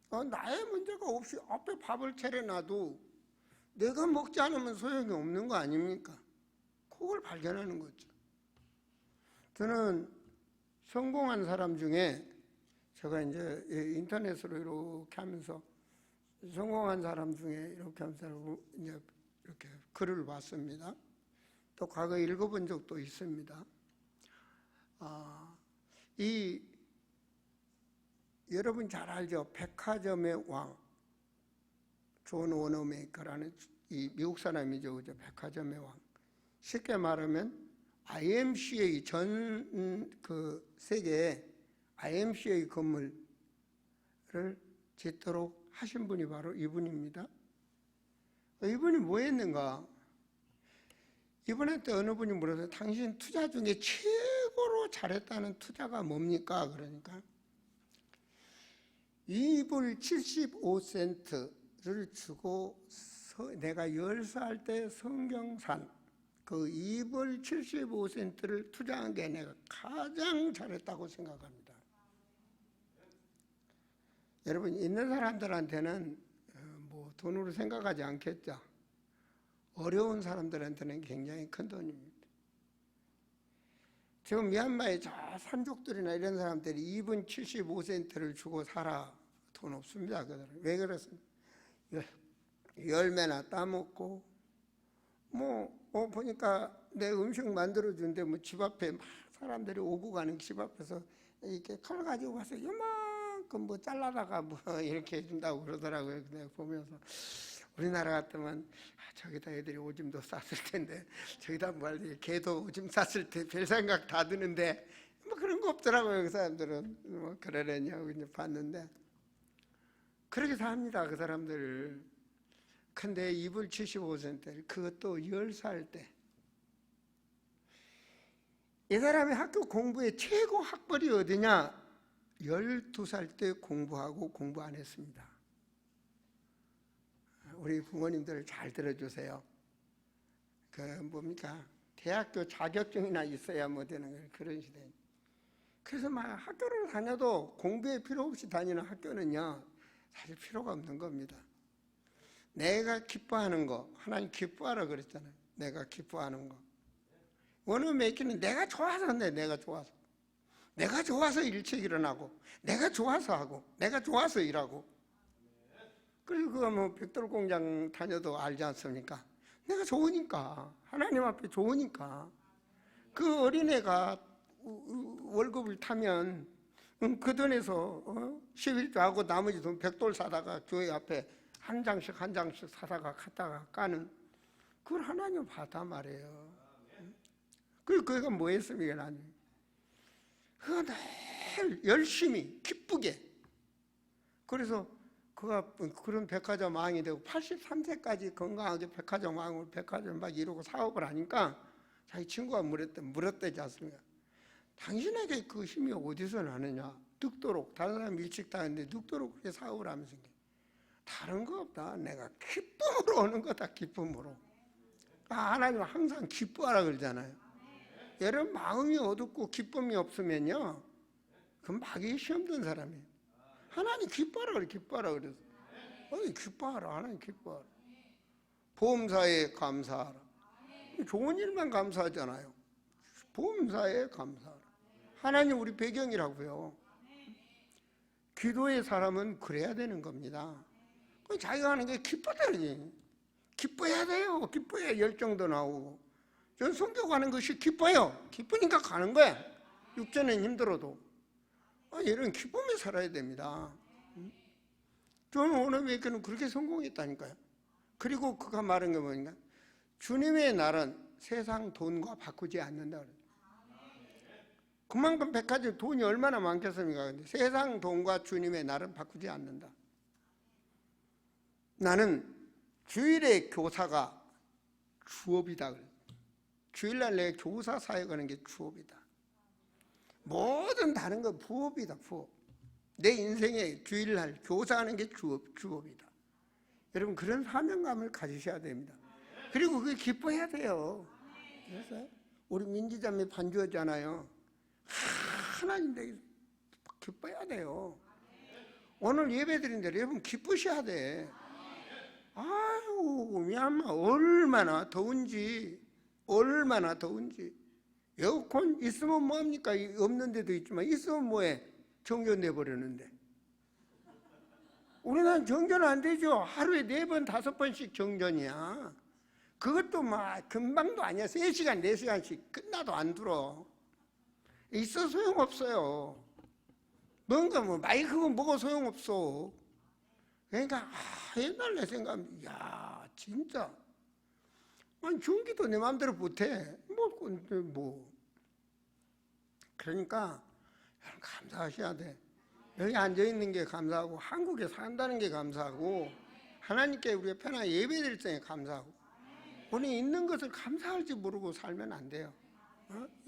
나의 문제가 없이 앞에 밥을 차려놔도 내가 먹지 않으면 소용이 없는 거 아닙니까? 그걸 발견하는 거죠. 저는 성공한 사람 중에, 제가 이제 인터넷으로 이렇게 하면서 성공한 사람 중에 이렇게 하면서 이제 이렇게 글을 봤습니다. 또 과거에 읽어본 적도 있습니다. 여러분 잘 알죠? 백화점의 왕, 존 워너메이커라는 이 미국 사람이죠, 그죠? 백화점의 왕. 쉽게 말하면 IMCA 그 세계에 IMCA 건물을 짓도록 하신 분이 바로 이분입니다. 이분이 뭐 했는가? 이분한테 어느 분이 물어서 당신 투자 중에 최고로 잘했다는 투자가 뭡니까? 그러니까 2불 75센트를 주고 내가 10살 때 성경 산 그 2불 75센트를 투자한 게 내가 가장 잘했다고 생각합니다. 여러분, 있는 사람들한테는 뭐 돈으로 생각하지 않겠죠. 어려운 사람들한테는 굉장히 큰 돈입니다. 지금 미얀마의 저 산족들이나 이런 사람들이 2분 75센트를 주고 살아. 돈 없습니다. 왜 그렇습니까? 열매나 따먹고, 보니까 내 음식 만들어주는데 집 앞에 막 사람들이 오고 가는 집 앞에서 이렇게 칼 가지고 가서 이만큼 잘라다가 이렇게 해준다고 그러더라고요. 내가 보면서 우리나라 같으면 저기다 애들이 오줌도 쌌을 텐데, 저기다 개도 오줌 쌌을 때 별 생각 다 드는데 그런 거 없더라고요. 그 사람들은 그러려냐고 이제 봤는데 그렇게 삽니다. 그 사람들. 근데 2불 75센트, 그것도 10살 때. 이 사람이 학교 공부의 최고 학벌이 어디냐? 12살 때 공부하고 공부 안 했습니다. 우리 부모님들 잘 들어주세요. 대학교 자격증이나 있어야 되는 거예요. 그런 시대. 그래서 학교를 다녀도 공부에 필요 없이 다니는 학교는요, 사실 필요가 없는 겁니다. 내가 기뻐하는 거, 하나님 기뻐하라 그랬잖아요. 내가 기뻐하는 거. 원어메이킹은 내가 좋아서 한대. 내가 좋아서. 내가 좋아서 일찍 일어나고, 내가 좋아서 하고, 내가 좋아서 일하고. 그리고 그거 벽돌공장 다녀도 알지 않습니까? 내가 좋으니까, 하나님 앞에 좋으니까. 그 어린애가 월급을 타면 그 돈에서 11조 하고 나머지 돈 벽돌 사다가 교회 앞에 한 장씩 사다가 갖다가 까는, 그걸 하나님 봤단 말이에요. 그리고 그가 뭐 했습니까? 나는 그가 늘 열심히 기쁘게. 그래서 그가 그런 백화점 왕이 되고 83세까지 건강하게 백화점 왕을 백화점 막 이루고 사업을 하니까 자기 친구가 물었대지 않습니까? 당신에게 그 힘이 어디서 나느냐? 늙도록, 다른 사람 일찍 다녔는데 늙도록 그렇게 사업을 하면서 다른 거 없다. 내가 기쁨으로 오는 거다. 기쁨으로. 하나님은 항상 기뻐하라 그러잖아요. 여러분 마음이 어둡고 기쁨이 없으면요, 그 마귀의 시험 든 사람이에요. 하나님 기뻐하라 그래. 기뻐하라 그래서 기뻐하라. 하나님 기뻐하라. 보험사에 감사하라. 좋은 일만 감사하잖아요. 보험사에 감사하라. 하나님 우리 배경이라고요. 기도의 사람은 그래야 되는 겁니다. 자기가 하는 게 기뻐야지. 기뻐야 돼요. 기뻐야 열정도 나오고. 전 성교가는 것이 기뻐요. 기쁘니까 가는 거야. 육체는 힘들어도. 이런 기쁨에 살아야 됩니다. 저는 오늘 외교는 그렇게 성공했다니까요. 그리고 그가 말한 게 뭐냐? 주님의 날은 세상 돈과 바꾸지 않는다. 그만큼 백화점 돈이 얼마나 많겠습니까? 근데 세상 돈과 주님의 날은 바꾸지 않는다. 나는 주일의 교사가 주업이다. 주일날 내 교사 사역하는 게 주업이다. 모든 다른 건 부업이다. 부업. 내 인생에 주일날 교사하는 게 주업이다. 여러분 그런 사명감을 가지셔야 됩니다. 그리고 그게 기뻐해야 돼요. 그래서 우리 민지자매 반주하잖아요. 하나님 되게 기뻐해야 돼요. 오늘 예배드린 대로 여러분 기쁘셔야 돼. 아유 미얀마 얼마나 더운지. 에어컨 있으면 뭐합니까? 없는 데도 있지만 있으면 뭐해? 정전돼 버렸는데. 우리나라는 정전 안 되죠. 하루에 4번 5번씩 정전이야. 그것도 막 금방도 아니야. 3시간 4시간씩 끝나도 안 들어. 있어 소용없어요. 뭔가 뭐 마이크가 뭐가 소용없어. 그러니까 옛날 내 생각하면 야 진짜 아니 전기도 내 마음대로 못해. 뭐 그러니까 여러분 감사하셔야 돼. 여기 앉아있는 게 감사하고 한국에 산다는 게 감사하고 하나님께 우리가 편하게 예배드릴 때 감사하고 우리 있는 것을 감사할지 모르고 살면 안 돼요.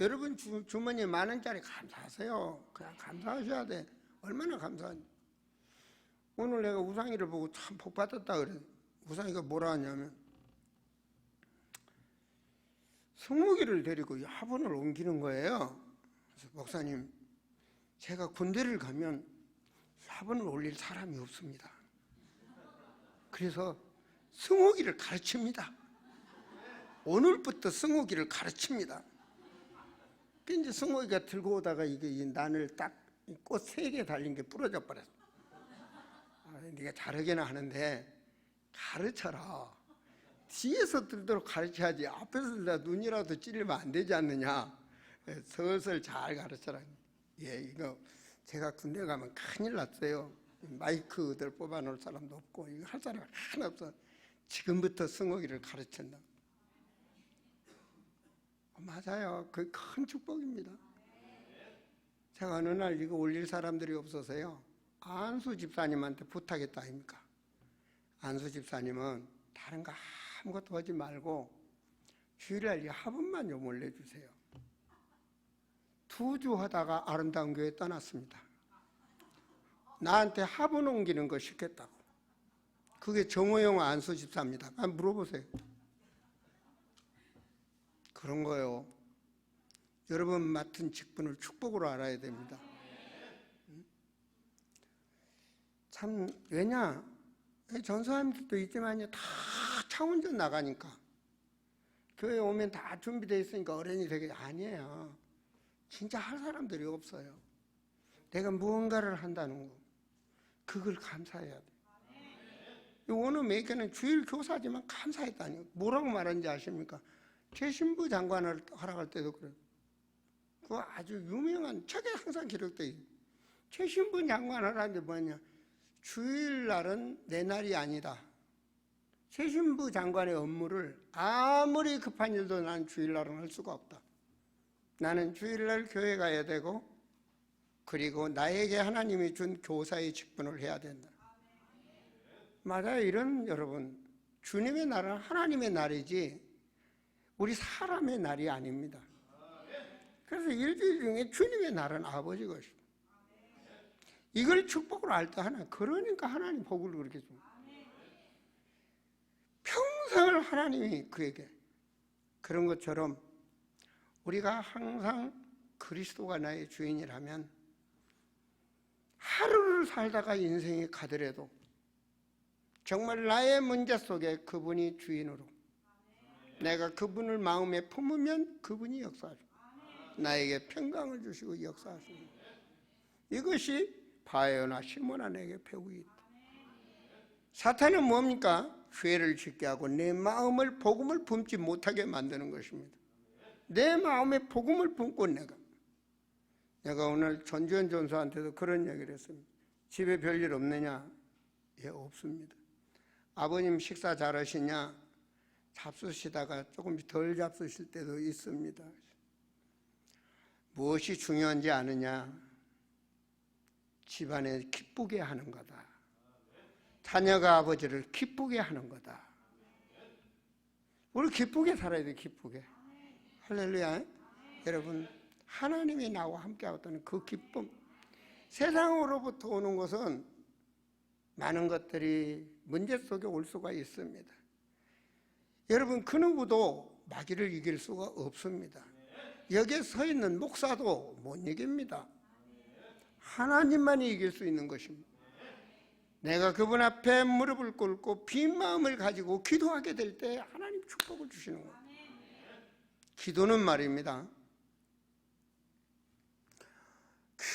여러분 주머니에 10,000원짜리 감사하세요. 그냥 감사하셔야 돼. 얼마나 감사하니. 오늘 내가 우상이를 보고 참 복 받았다 그래. 우상이가 뭐라 하냐면 승무기를 데리고 화분을 옮기는 거예요. 그래서 목사님 제가 군대를 가면 화분을 올릴 사람이 없습니다. 그래서 승호기를 가르칩니다. 오늘부터 승호기를 가르칩니다. 이제 승호기가 들고 오다가 이게 이 난을 딱 꽃 3개 달린 게 부러져 버렸어. 네가 잘하기는 하는데 가르쳐라. 뒤에서 들도록 가르쳐야지 앞에서 들다 눈이라도 찔리면 안 되지 않느냐. 슬슬 잘 가르쳐라. 이거 제가 군대 가면 큰일 났어요. 마이크들 뽑아놓을 사람도 없고 이거 할 사람이 하나 없어. 지금부터 승호기를 가르친다. 맞아요. 그게 큰 축복입니다. 제가 어느 날 이거 올릴 사람들이 없어서요. 안수 집사님한테 부탁했다 아닙니까? 안수 집사님은 다른 거 아무것도 하지 말고 주일날 이 화분만 좀 올려주세요. 2주 하다가 아름다운 교회 떠났습니다. 나한테 화분 옮기는 거 시켰다고. 그게 정호영 안수 집사입니다. 한번 물어보세요. 그런 거요. 여러분 맡은 직분을 축복으로 알아야 됩니다. 참 왜냐? 전사님들도 있지만요. 다 차원전 나가니까 교회 오면 다 준비되어 있으니까 어른이 되게 아니에요. 진짜 할 사람들이 없어요. 내가 무언가를 한다는 거 그걸 감사해야 돼. 어느 매교는 주일 교사지만 감사했다니요. 뭐라고 말하는지 아십니까? 제 신부 장관을 허락할 때도 그래요. 그 아주 유명한 책에 항상 기록되어 있어요. 제 신부 장관을 하는데 뭐냐? 주일날은 내 날이 아니다. 새 신부 장관의 업무를 아무리 급한 일도 난 주일날은 할 수가 없다. 나는 주일날 교회 가야 되고 그리고 나에게 하나님이 준 교사의 직분을 해야 된다. 맞아요. 이런 여러분 주님의 날은 하나님의 날이지 우리 사람의 날이 아닙니다. 그래서 일주일 중에 주님의 날은 아버지 것입니다. 이걸 축복으로 알 때 하나, 그러니까 하나님 복을 그렇게 줍니다. 평생을 하나님이 그에게, 그런 것처럼 우리가 항상 그리스도가 나의 주인이라면 하루를 살다가 인생이 가더라도 정말 나의 문제 속에 그분이 주인으로, 내가 그분을 마음에 품으면 그분이 역사하시고 나에게 평강을 주시고 역사하십니다. 이것이 바요나 시몬아 내게 배우고 있다. 사탄은 뭡니까? 죄를 짓게 하고 내 마음을 복음을 품지 못하게 만드는 것입니다. 내 마음에 복음을 품고 내가 오늘 전지현 전사한테도 그런 얘기를 했습니다. 집에 별일 없느냐? 예, 없습니다. 아버님 식사 잘하시냐? 잡수시다가 조금 덜 잡수실 때도 있습니다. 무엇이 중요한지 아느냐? 집안에 기쁘게 하는 거다. 자녀가 아버지를 기쁘게 하는 거다. 우리 기쁘게 살아야 돼. 기쁘게. 할렐루야. 여러분, 하나님이 나와 함께하고 그 기쁨, 세상으로부터 오는 것은 많은 것들이 문제 속에 올 수가 있습니다. 여러분, 그 누구도 마귀를 이길 수가 없습니다. 여기에 서 있는 목사도 못 이깁니다. 하나님만이 이길 수 있는 것입니다. 내가 그분 앞에 무릎을 꿇고 빈 마음을 가지고 기도하게 될 때 하나님 축복을 주시는 거예요. 기도는 말입니다.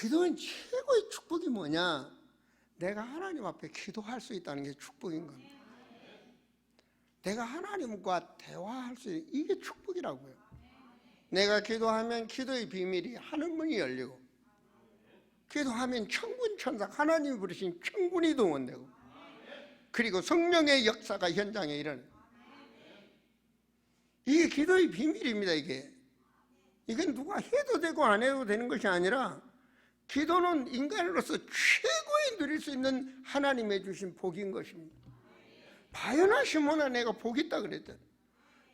기도는 최고의 축복이 뭐냐? 내가 하나님 앞에 기도할 수 있다는 게 축복인 겁니다. 내가 하나님과 대화할 수 있는, 이게 축복이라고요. 내가 기도하면 기도의 비밀이 하늘문이 열리고, 기도하면 천군 천사, 하나님이 부르신 천군이 동원되고, 그리고 성령의 역사가 현장에 일어나요. 이게 기도의 비밀입니다. 이건 누가 해도 되고 안 해도 되는 것이 아니라, 기도는 인간으로서 최고의 누릴 수 있는 하나님의 주신 복인 것입니다. 바요나 시몬아 내가 복 있다 그랬잖아요.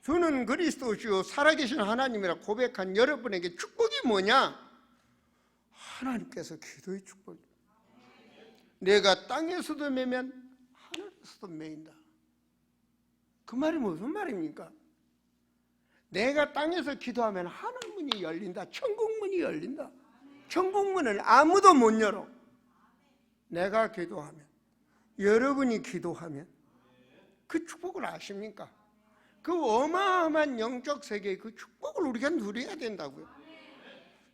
저는 그리스도시요 살아계신 하나님이라 고백한 여러분에게 축복이 뭐냐? 하나님께서 기도의 축복. 내가 땅에서도 매면 하늘에서도 매인다. 그 말이 무슨 말입니까? 내가 땅에서 기도하면 하늘문이 열린다. 천국문이 열린다. 천국문을 아무도 못 열어. 내가 기도하면, 여러분이 기도하면 그 축복을 아십니까? 그 어마어마한 영적 세계의 그 축복을 우리가 누려야 된다고요.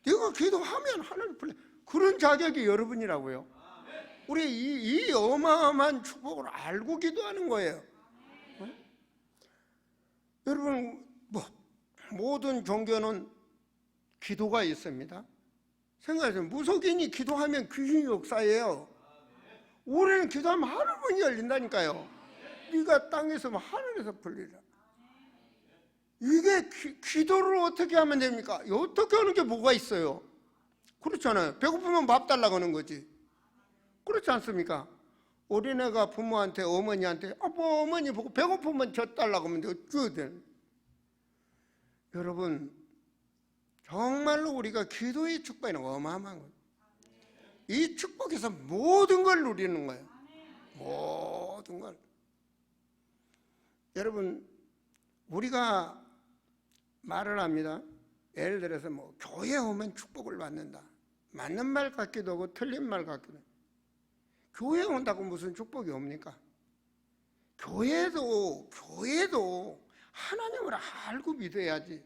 내가 기도하면 하늘 풀려. 그런 자격이 여러분이라고요. 우리 이 어마어마한 축복을 알고 기도하는 거예요. 여러분, 모든 종교는 기도가 있습니다. 생각하세요. 무속인이 기도하면 귀신이 역사해요. 우리는 기도하면 하늘문이 열린다니까요. 네가 땅에서 하늘에서 풀리라. 이게 기도를 어떻게 하면 됩니까? 어떻게 하는 게 뭐가 있어요? 그렇잖아요. 배고프면 밥 달라고 하는 거지. 그렇지 않습니까? 어린애가 부모한테, 어머니한테 아빠 어머니 보고 배고프면 젖 달라고 하면 줘야 돼. 여러분, 정말로 우리가 기도의 축복에는 어마어마한 거예요. 이 축복에서 모든 걸 누리는 거예요. 모든 걸. 여러분, 우리가 말을 합니다. 예를 들어서 교회 오면 축복을 받는다. 맞는 말 같기도 하고 틀린 말 같기도 하고. 교회 온다고 무슨 축복이 옵니까? 교회도 하나님을 알고 믿어야지.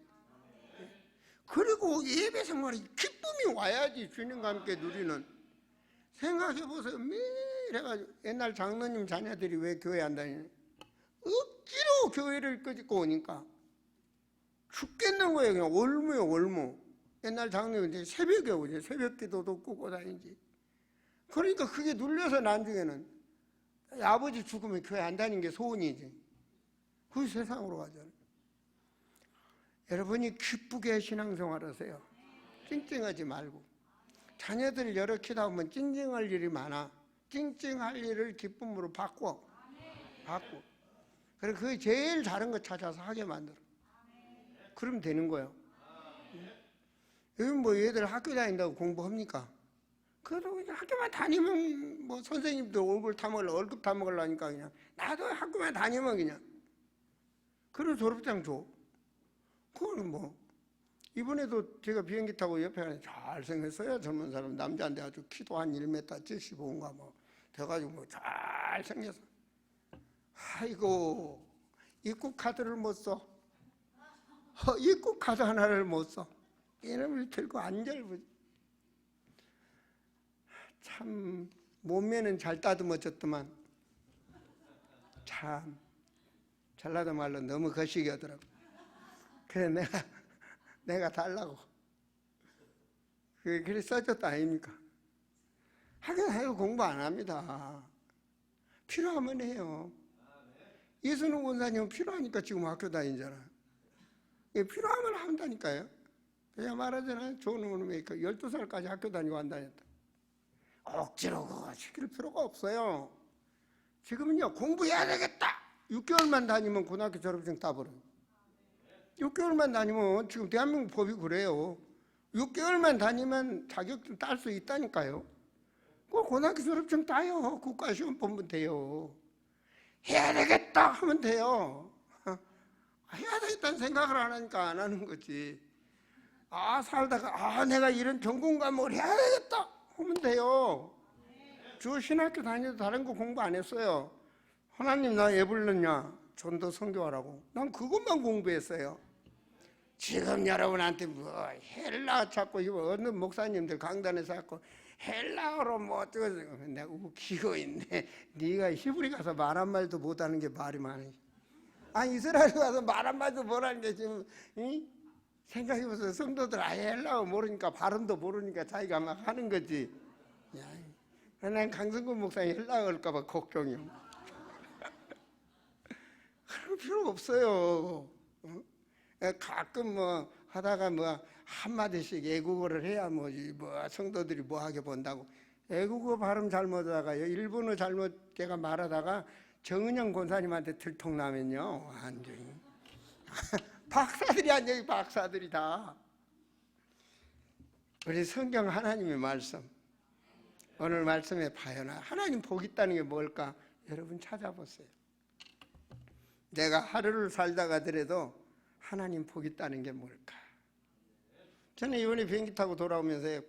그리고 예배 생활에 기쁨이 와야지. 주님과 함께 누리는. 생각해 보세요. 매일 해가지고 옛날 장로님 자녀들이 왜 교회 안 다니냐? 억지로 교회를 끄집고 오니까 죽겠는 거예요. 그냥 월무요, 월무. 옛날 장로님 이제 새벽에 오죠. 새벽 기도도 꾸고 다니지. 그러니까 그게 눌려서 나중에는 아버지 죽으면 교회 안 다니는 게 소원이지. 그 세상으로 가잖아요. 여러분이 기쁘게 신앙생활 하세요. 찡찡하지 말고. 자녀들 여러 기도하면 찡찡할 일이 많아. 찡찡할 일을 기쁨으로 바꿔. 그리고 그게 제일 다른 거 찾아서 하게 만들어. 그러면 되는 거예요. 요즘 얘들 학교 다닌다고 공부합니까? 그래도 그냥 학교만 다니면 뭐 선생님들 월급 타먹으려니까 그냥 나도 학교만 다니면 그냥 그런 졸업장 줘. 그거는 뭐 이번에도 제가 비행기 타고 옆에 가서 잘생겼어요. 젊은 사람 남자인데 아주 키도 한 1m 75인가 뭐 돼가지고 뭐 잘생겼어. 아이고 입국 카드를 못 써. 입국 카드 하나를 못 써. 이놈을 들고 앉아보지. 참 몸매는 잘 다듬어졌더만 참 전라도 말로 너무 거시기 하더라고. 그래 내가 달라고 그래 써줬다 아닙니까? 하긴 공부 안 합니다. 필요하면 해요. 이순우 권사님은 필요하니까 지금 학교 다니잖아. 필요하면 한다니까요. 그냥 말하잖아요. 좋은 놈이 12살까지 학교 다니고 안 다녔다. 억지로 그거 시킬 필요가 없어요. 지금은요 공부해야 되겠다. 6개월만 다니면 고등학교 졸업증 따버려요. 6개월만 다니면 지금 대한민국 법이 그래요. 6개월만 다니면 자격증 딸 수 있다니까요. 그 고등학교 졸업증 따요. 국가시험 보면 돼요. 해야 되겠다 하면 돼요. 해야 되겠다는 생각을 안 하니까 안 하는 거지. 살다가 내가 이런 전공 과목을 해야 되겠다 하면 돼요. 저 신학교 다니도 다른 거 공부 안 했어요. 하나님 나 왜 불렀냐? 전도 선교하라고. 난 그것만 공부했어요. 지금 여러분한테 뭐 헬라어 찾고 이거 어느 목사님들 강단에서 자꾸 헬라어로 뭐 어쩌고 내가 웃기고 있네. 네가 히브리 가서 말 한마디도 못하는 게 말이 많으시. 이스라엘 가서 말 한마디도 못하는 게 지금 생각해보세요. 성도들 아예 헬라어 모르니까 발음도 모르니까 자기가 막 하는 거지. 난 강성근 목사님 헬라어 할까봐 걱정이요. 그럴 필요 없어요. 가끔 뭐 하다가 뭐 한마디씩 애국어를 해야 뭐지 뭐 성도들이 뭐하게 본다고. 애국어 발음 잘못하다가요 일본어 잘못 제가 말하다가 정은영 권사님한테 들통나면요 완전히 박사들이 앉아요. 박사들이 다. 우리 성경 하나님의 말씀 오늘 말씀에 봐요. 하나님 복 있다는 게 뭘까? 여러분 찾아보세요. 내가 하루를 살다가 하더라도 하나님 복 있다는 게 뭘까? 저는 이번에 비행기 타고 돌아오면서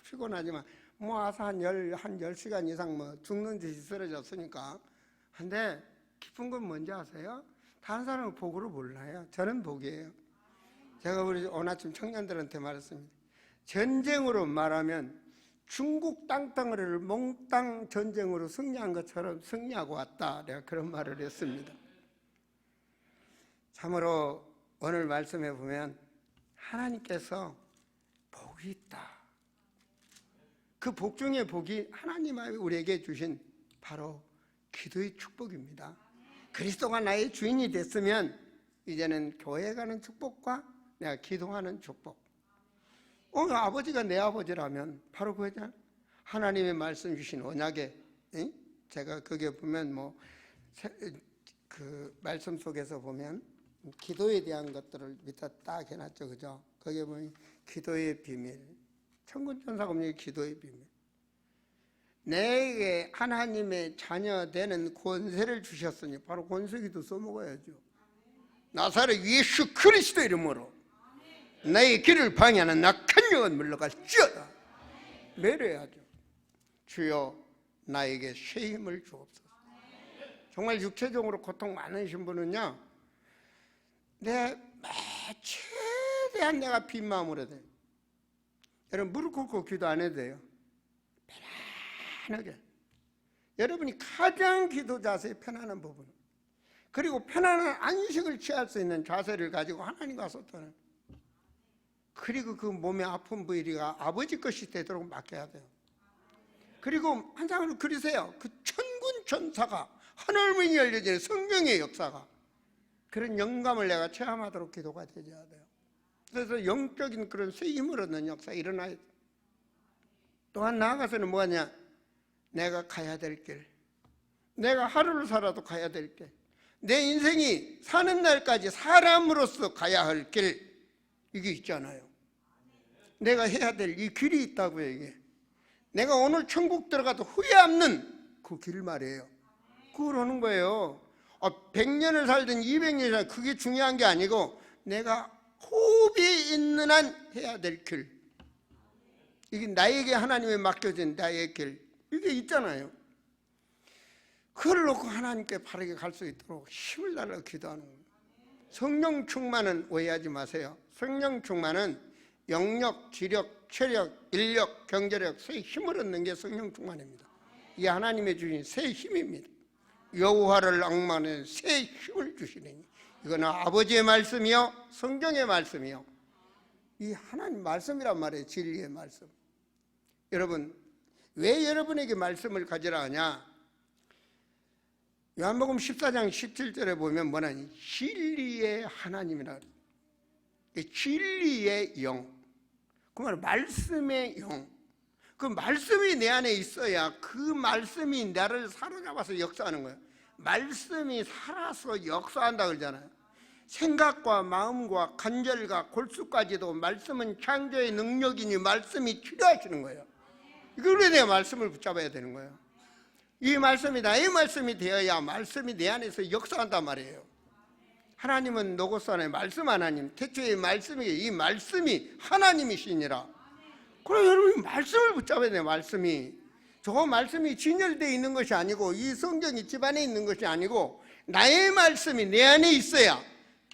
피곤하지만 뭐 와서 한 10시간 이상 뭐 죽는 듯이 쓰러졌으니까. 근데 기쁜 건 뭔지 아세요? 다른 사람은 복으로 몰라요. 저는 복이에요. 제가 우리 오늘 아침 청년들한테 말했습니다. 전쟁으로 말하면 중국 땅덩어리를 몽땅 전쟁으로 승리한 것처럼 승리하고 왔다. 내가 그런 말을 했습니다. 참으로 오늘 말씀에 보면 하나님께서 복이 있다. 그 복 중에 복이 하나님이 우리에게 주신 바로 기도의 축복입니다. 그리스도가 나의 주인이 됐으면 이제는 교회 가는 축복과 내가 기도하는 축복. 아버지가 내 아버지라면 바로 그거잖아. 하나님의 말씀 주신 언약에 제가 거기에 보면 그 말씀 속에서 보면 기도에 대한 것들을 밑에 딱 해놨죠. 그죠? 거기에 보면 기도의 비밀, 천군천사금리 기도의 비밀. 내게 하나님의 자녀 되는 권세를 주셨으니 바로 권세기도 써먹어야죠. 나사렛 예수 그리스도 이름으로 나의 길을 방해하는 악한 영은 물러갈지어다. 매려야죠. 주여 나에게 새 힘을 주옵소서. 정말 육체적으로 고통 많으신 분은요, 최대한 내가 빈 마음으로 해야 돼요. 여러분 무릎 꿇고 기도 안 해도 돼요. 편하게. 여러분이 가장 기도 자세에 편안한 부분, 그리고 편안한 안식을 취할 수 있는 자세를 가지고 하나님과 소통을, 그리고 그 몸의 아픈 부위가 아버지 것이 되도록 맡겨야 돼요. 그리고 한 장으로 그리세요. 그 천군천사가 하늘문이 열려지는 성경의 역사가, 그런 영감을 내가 체험하도록 기도가 되어야 돼요. 그래서 영적인 그런 새 힘을 얻는 역사가 일어나야 돼요. 또한 나아가서는 뭐하냐, 내가 가야 될 길, 내가 하루를 살아도 가야 될 길, 내 인생이 사는 날까지 사람으로서 가야 할 길, 이게 있잖아요. 내가 해야 될 이 길이 있다고요. 이게 내가 오늘 천국 들어가도 후회 없는 그 길 말이에요. 그걸 하는 거예요. 100년을 살든 200년을 살든 그게 중요한 게 아니고 내가 호흡이 있는 한 해야 될 길, 이게 나에게 하나님이 맡겨진 나의 길, 이게 있잖아요. 그걸 놓고 하나님께 바르게 갈 수 있도록 힘을 달라고 기도하는 거예요. 성령 충만은 오해하지 마세요. 성령 충만은 영력, 지력, 체력, 인력, 경제력, 새 힘을 얻는 게 성령 충만입니다. 이게 하나님의 주신 새 힘입니다. 여호와를 앙망하는 새 힘을 주시니, 이거는 아버지의 말씀이요 성경의 말씀이요 이 하나님 말씀이란 말이에요. 진리의 말씀. 여러분, 왜 여러분에게 말씀을 가지라 하냐? 요한복음 14장 17절에 보면 뭐라니? 진리의 하나님이라, 진리의 영, 그 말은 말씀의 영. 그 말씀이 내 안에 있어야 그 말씀이 나를 사로잡아서 역사하는 거예요. 말씀이 살아서 역사한다 그러잖아요. 생각과 마음과 간절과 골수까지도 말씀은 창조의 능력이니 말씀이 치료하시는 거예요. 이걸 내가 말씀을 붙잡아야 되는 거예요. 이 말씀이 나의 말씀이 되어야 말씀이 내 안에서 역사한단 말이에요. 하나님은 노고스 하나님, 말씀 하나님, 태초의 말씀이, 이 말씀이 하나님이시니라. 그럼 여러분이 말씀을 붙잡아야 돼요. 말씀이, 저 말씀이 진열되어 있는 것이 아니고 이 성경이 집안에 있는 것이 아니고 나의 말씀이 내 안에 있어야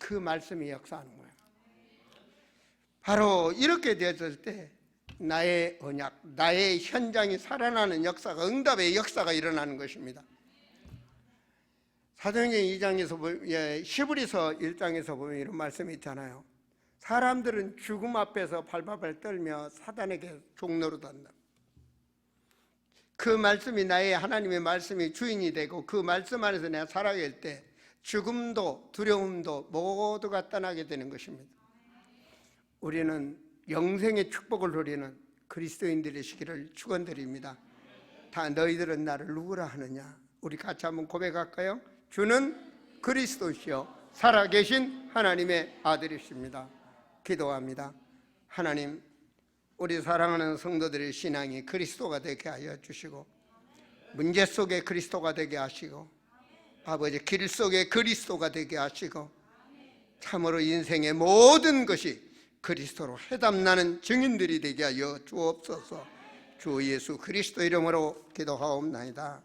그 말씀이 역사하는 거예요. 바로 이렇게 되었을 때 나의 언약, 나의 현장이 살아나는 역사가, 응답의 역사가 일어나는 것입니다. 사도행전 2장에서 히브리서 1장에서 보면 이런 말씀이 있잖아요. 사람들은 죽음 앞에서 발발발 떨며 사단에게 종노릇한다. 그 말씀이 나의 하나님의 말씀이 주인이 되고 그 말씀 안에서 내가 살아갈 때 죽음도 두려움도 모두가 떠나게 되는 것입니다. 우리는 영생의 축복을 누리는 그리스도인들이 되시기를 축원드립니다. 다 너희들은 나를 누구라 하느냐? 우리 같이 한번 고백할까요? 주는 그리스도시요 살아계신 하나님의 아들이십니다. 기도합니다. 하나님, 우리 사랑하는 성도들의 신앙이 그리스도가 되게 하여 주시고 문제 속에 그리스도가 되게 하시고 아버지 길 속에 그리스도가 되게 하시고 참으로 인생의 모든 것이 그리스도로 해답나는 증인들이 되게 하여 주옵소서. 주 예수 그리스도 이름으로 기도하옵나이다.